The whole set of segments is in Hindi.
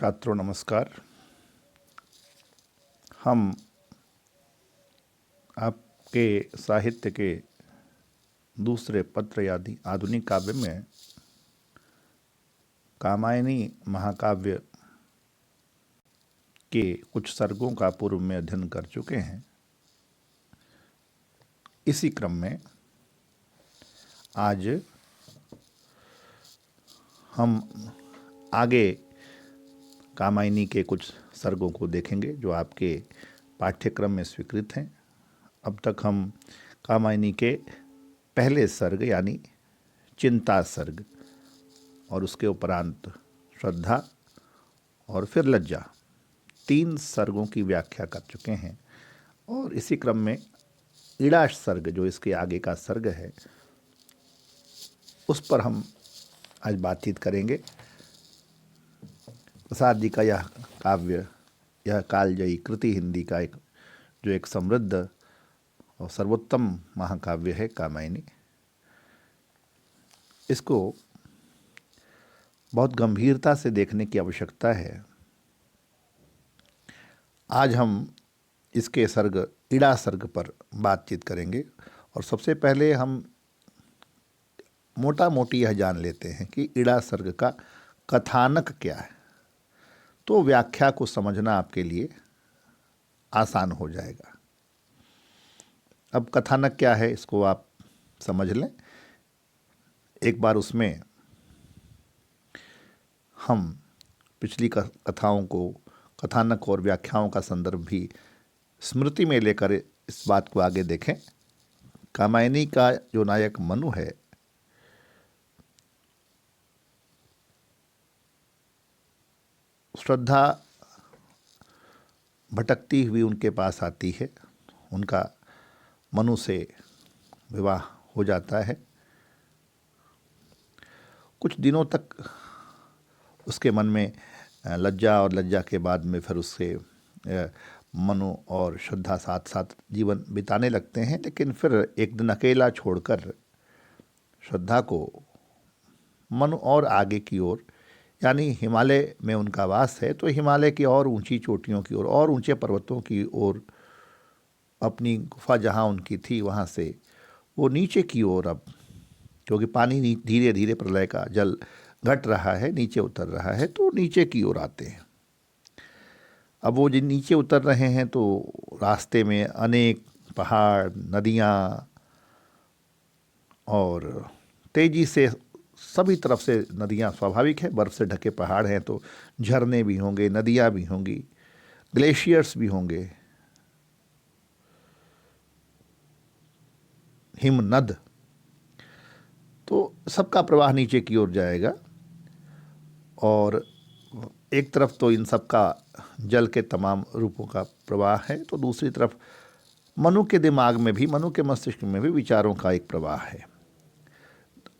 छात्रों नमस्कार। हम आपके साहित्य के दूसरे पत्र यानी आधुनिक काव्य में कामायनी महाकाव्य के कुछ सर्गों का पूर्व में अध्ययन कर चुके हैं। इसी क्रम में आज हम आगे कामायनी के कुछ सर्गों को देखेंगे जो आपके पाठ्यक्रम में स्वीकृत हैं। अब तक हम कामायनी के पहले सर्ग यानी चिंता सर्ग और उसके उपरांत श्रद्धा और फिर लज्जा, 3 सर्गों की व्याख्या कर चुके हैं। और इसी क्रम में इड़ा सर्ग जो इसके आगे का सर्ग है उस पर हम आज बातचीत करेंगे। प्रसाद जी का यह काव्य, यह कालजयी कृति हिंदी का एक समृद्ध और सर्वोत्तम महाकाव्य है कामायनी। इसको बहुत गंभीरता से देखने की आवश्यकता है। आज हम इसके सर्ग इड़ा सर्ग पर बातचीत करेंगे और सबसे पहले हम मोटा मोटी यह जान लेते हैं कि इड़ा सर्ग का कथानक क्या है, तो व्याख्या को समझना आपके लिए आसान हो जाएगा। अब कथानक क्या है इसको आप समझ लें। एक बार उसमें हम पिछली कथाओं को, कथानक और व्याख्याओं का संदर्भ भी स्मृति में लेकर इस बात को आगे देखें। कामायनी का जो नायक मनु है, श्रद्धा भटकती हुई उनके पास आती है। उनका मनु से विवाह हो जाता है। कुछ दिनों तक उसके मन में लज्जा और लज्जा के बाद में फिर उससे मनु और श्रद्धा साथ साथ जीवन बिताने लगते हैं। लेकिन फिर एक दिन अकेला छोड़कर श्रद्धा को मनु और आगे की ओर यानी हिमालय में उनका वास है, तो हिमालय की और ऊंची चोटियों की ओर और ऊंचे पर्वतों की ओर, अपनी गुफा जहाँ उनकी थी वहाँ से वो नीचे की ओर, अब क्योंकि पानी धीरे धीरे प्रलय का जल घट रहा है, नीचे उतर रहा है, तो नीचे की ओर आते हैं। अब वो जिन नीचे उतर रहे हैं तो रास्ते में अनेक पहाड़, नदियाँ और तेजी से सभी तरफ से नदियाँ, स्वाभाविक है, बर्फ़ से ढके पहाड़ हैं तो झरने भी होंगे, नदियाँ भी होंगी, ग्लेशियर्स भी होंगे, हिमनद, तो सबका प्रवाह नीचे की ओर जाएगा। और एक तरफ तो इन सब का जल के तमाम रूपों का प्रवाह है, तो दूसरी तरफ मनु के दिमाग में भी, मनु के मस्तिष्क में भी विचारों का एक प्रवाह है।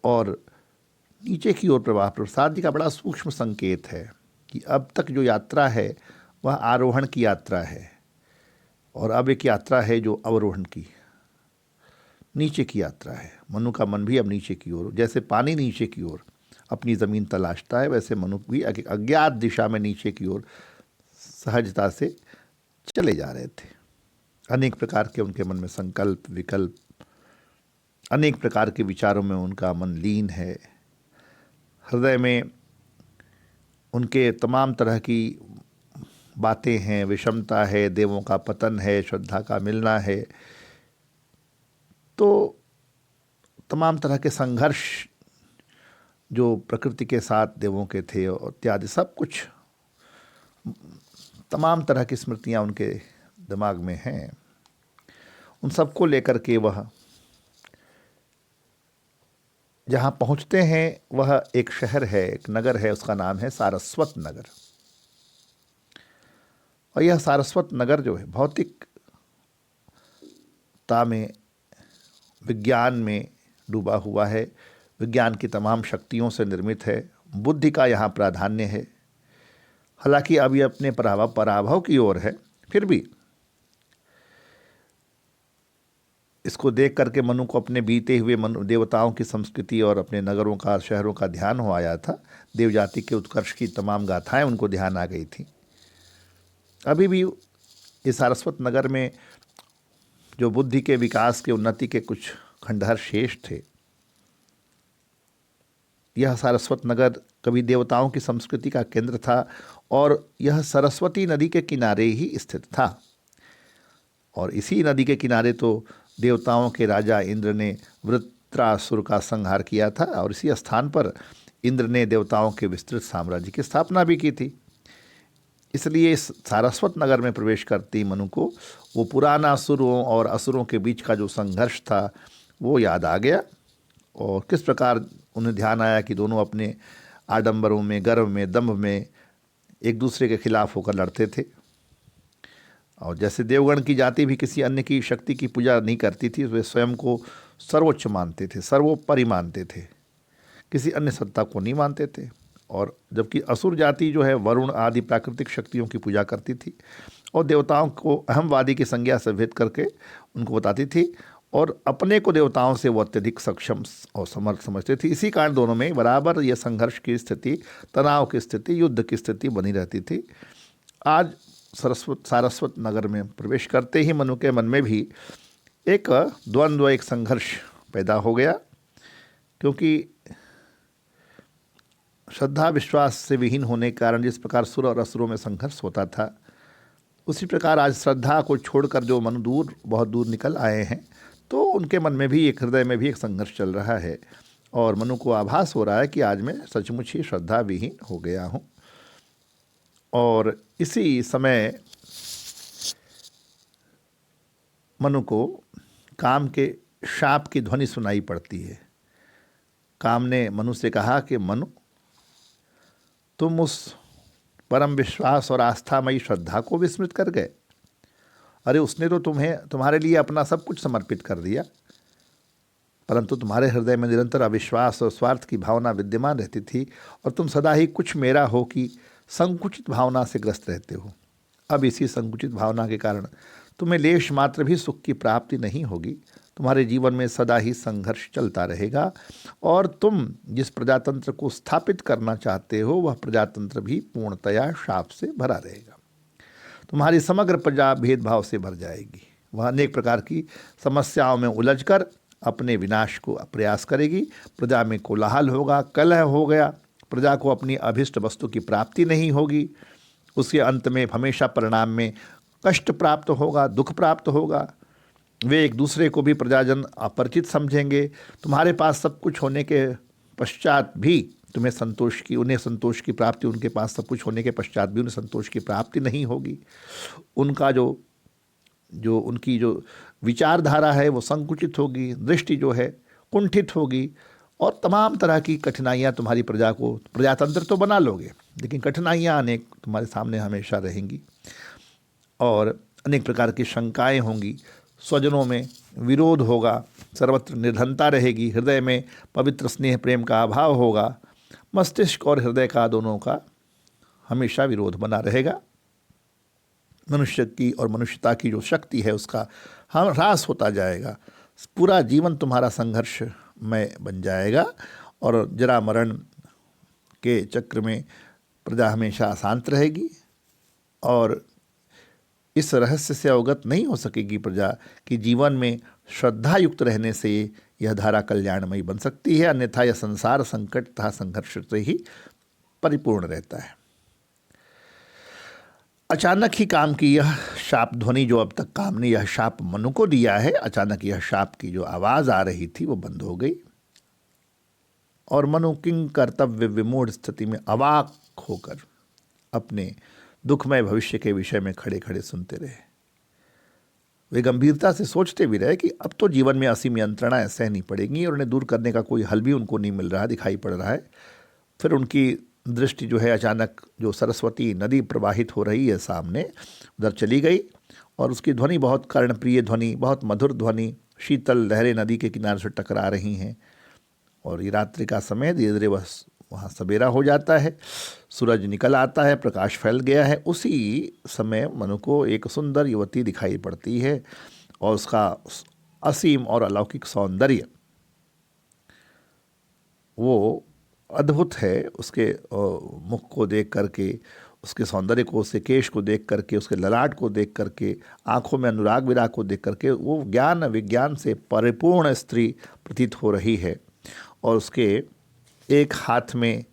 और नीचे की ओर प्रवाह प्रसाद जी का बड़ा सूक्ष्म संकेत है कि अब तक जो यात्रा है वह आरोहण की यात्रा है और अब एक यात्रा है जो अवरोहण की, नीचे की यात्रा है। मनु का मन भी अब नीचे की ओर, जैसे पानी नीचे की ओर अपनी ज़मीन तलाशता है, वैसे मनु भी अज्ञात दिशा में नीचे की ओर सहजता से चले जा रहे थे। अनेक प्रकार के उनके मन में संकल्प, विकल्प, अनेक प्रकार के विचारों में उनका मन लीन है। हृदय में उनके तमाम तरह की बातें हैं, विषमता है, देवों का पतन है, श्रद्धा का मिलना है, तो तमाम तरह के संघर्ष जो प्रकृति के साथ देवों के थे और इत्यादि सब कुछ, तमाम तरह की स्मृतियाँ उनके दिमाग में हैं। उन सबको लेकर के वह जहाँ पहुँचते हैं वह एक शहर है, एक नगर है, उसका नाम है सारस्वत नगर। और यह सारस्वत नगर जो है भौतिकता में, विज्ञान में डूबा हुआ है, विज्ञान की तमाम शक्तियों से निर्मित है, बुद्धि का यहाँ प्राधान्य है। हालांकि अब ये अपने पराभव की ओर है, फिर भी इसको देख करके मनु को अपने बीते हुए देवताओं की संस्कृति और अपने नगरों का, शहरों का ध्यान हो आया था। देव जाति के उत्कर्ष की तमाम गाथाएं उनको ध्यान आ गई थी। अभी भी इस सारस्वत नगर में जो बुद्धि के विकास के, उन्नति के कुछ खंडहर शेष थे। यह सारस्वत नगर कभी देवताओं की संस्कृति का केंद्र था और यह सरस्वती नदी के किनारे ही स्थित था। और इसी नदी के किनारे तो देवताओं के राजा इंद्र ने वृत्रासुर का संहार किया था और इसी स्थान पर इंद्र ने देवताओं के विस्तृत साम्राज्य की स्थापना भी की थी। इसलिए इस सारस्वत नगर में प्रवेश करते ही मनु को वो पुराना असुरों और असुरों के बीच का जो संघर्ष था वो याद आ गया और किस प्रकार उन्हें ध्यान आया कि दोनों अपने आडंबरों में, गर्व में, दंभ में एक दूसरे के खिलाफ होकर लड़ते थे। और जैसे देवगण की जाति भी किसी अन्य की शक्ति की पूजा नहीं करती थी, वे स्वयं को सर्वोच्च मानते थे, सर्वोपरि मानते थे, किसी अन्य सत्ता को नहीं मानते थे। और जबकि असुर जाति जो है वरुण आदि प्राकृतिक शक्तियों की पूजा करती थी और देवताओं को अहमवादी की संज्ञा से भेद करके उनको बताती थी और अपने को देवताओं से वो अत्यधिक सक्षम और समर्थ समझते थे। इसी कारण दोनों में बराबर ये संघर्ष की स्थिति, तनाव की स्थिति, युद्ध की स्थिति बनी रहती थी। आज सारस्वत नगर में प्रवेश करते ही मनु के मन में भी एक द्वंद्व, एक संघर्ष पैदा हो गया, क्योंकि श्रद्धा विश्वास से विहीन होने के कारण जिस प्रकार सुर और असुरों में संघर्ष होता था, उसी प्रकार आज श्रद्धा को छोड़कर जो मनु बहुत दूर निकल आए हैं, तो उनके मन में भी, एक हृदय में भी एक संघर्ष चल रहा है और मनु को आभास हो रहा है कि आज मैं सचमुच ही श्रद्धा विहीन हो गया हूँ। और इसी समय मनु को काम के शाप की ध्वनि सुनाई पड़ती है। काम ने मनु से कहा कि मनु, तुम उस परम विश्वास और आस्थामयी श्रद्धा को विस्मृत कर गए। अरे उसने तो तुम्हारे लिए अपना सब कुछ समर्पित कर दिया, परंतु तुम्हारे हृदय में निरंतर अविश्वास और स्वार्थ की भावना विद्यमान रहती थी और तुम सदा ही कुछ मेरा हो की संकुचित भावना से ग्रस्त रहते हो। अब इसी संकुचित भावना के कारण तुम्हें लेश मात्र भी सुख की प्राप्ति नहीं होगी। तुम्हारे जीवन में सदा ही संघर्ष चलता रहेगा और तुम जिस प्रजातंत्र को स्थापित करना चाहते हो वह प्रजातंत्र भी पूर्णतया शाप से भरा रहेगा। तुम्हारी समग्र प्रजा भेदभाव से भर जाएगी। वह अनेक प्रकार की समस्याओं में उलझकर अपने विनाश को प्रयास करेगी। प्रजा में कोलाहल होगा, कलह हो गया, प्रजा को अपनी अभिष्ट वस्तु की प्राप्ति नहीं होगी। उसके अंत में हमेशा परिणाम में कष्ट प्राप्त होगा, दुख प्राप्त होगा। वे एक दूसरे को भी प्रजाजन अपरिचित समझेंगे। तुम्हारे पास सब कुछ होने के पश्चात भी उन्हें संतोष की प्राप्ति, उनके पास सब कुछ होने के पश्चात भी उन्हें संतोष की प्राप्ति नहीं होगी। उनका उनकी जो विचारधारा है वो संकुचित होगी, दृष्टि जो है कुंठित होगी और तमाम तरह की कठिनाइयाँ तुम्हारी प्रजातंत्र तो बना लोगे, लेकिन कठिनाइयाँ अनेक तुम्हारे सामने हमेशा रहेंगी और अनेक प्रकार की शंकाएं होंगी। स्वजनों में विरोध होगा, सर्वत्र निर्धनता रहेगी, हृदय में पवित्र स्नेह प्रेम का अभाव होगा, मस्तिष्क और हृदय का दोनों का हमेशा विरोध बना रहेगा। मनुष्य की और मनुष्यता की जो शक्ति है उसका ह्रास होता जाएगा। पूरा जीवन तुम्हारा संघर्षमय बन जाएगा और जरा मरण के चक्र में प्रजा हमेशा अशांत रहेगी और इस रहस्य से अवगत नहीं हो सकेगी प्रजा कि जीवन में श्रद्धा युक्त रहने से यह धारा कल्याणमयी बन सकती है, अन्यथा यह संसार संकट तथा संघर्ष से ही परिपूर्ण रहता है। अचानक ही काम की यह शाप ध्वनि, जो अब तक काम ने यह शाप मनु को दिया है, अचानक यह शाप की जो आवाज़ आ रही थी वो बंद हो गई और मनु किंग कर्तव्य विमूढ़ स्थिति में अवाक होकर अपने दुखमय भविष्य के विषय में खड़े खड़े सुनते रहे। वे गंभीरता से सोचते भी रहे कि अब तो जीवन में असीम यंत्रणाएं सहनी पड़ेंगी और उन्हें दूर करने का कोई हल भी उनको नहीं मिल रहा दिखाई पड़ रहा है। फिर उनकी दृष्टि जो है अचानक जो सरस्वती नदी प्रवाहित हो रही है सामने, उधर चली गई और उसकी ध्वनि बहुत कर्णप्रिय ध्वनि, बहुत मधुर ध्वनि, शीतल लहरें नदी के किनारे से टकरा रही हैं और ये रात्रि का समय, धीरे धीरे वहाँ सवेरा हो जाता है, सूरज निकल आता है, प्रकाश फैल गया है। उसी समय मनु को एक सुंदर युवती दिखाई पड़ती है और उसका असीम और अलौकिक सौंदर्य, वो अद्भुत है। उसके मुख को देख करके, उसके सौंदर्य को, उसके केश को देख करके, उसके ललाट को देख करके, आंखों में अनुराग विराग को देख करके वो ज्ञान विज्ञान से परिपूर्ण स्त्री प्रतीत हो रही है। और उसके एक हाथ में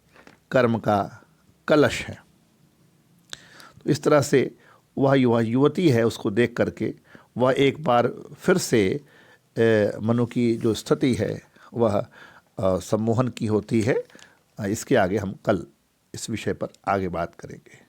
कर्म का कलश है। तो इस तरह से वह युवती है, उसको देख करके वह एक बार फिर से मनु की जो स्थिति है वह सम्मोहन की होती है। इसके आगे हम कल इस विषय पर आगे बात करेंगे।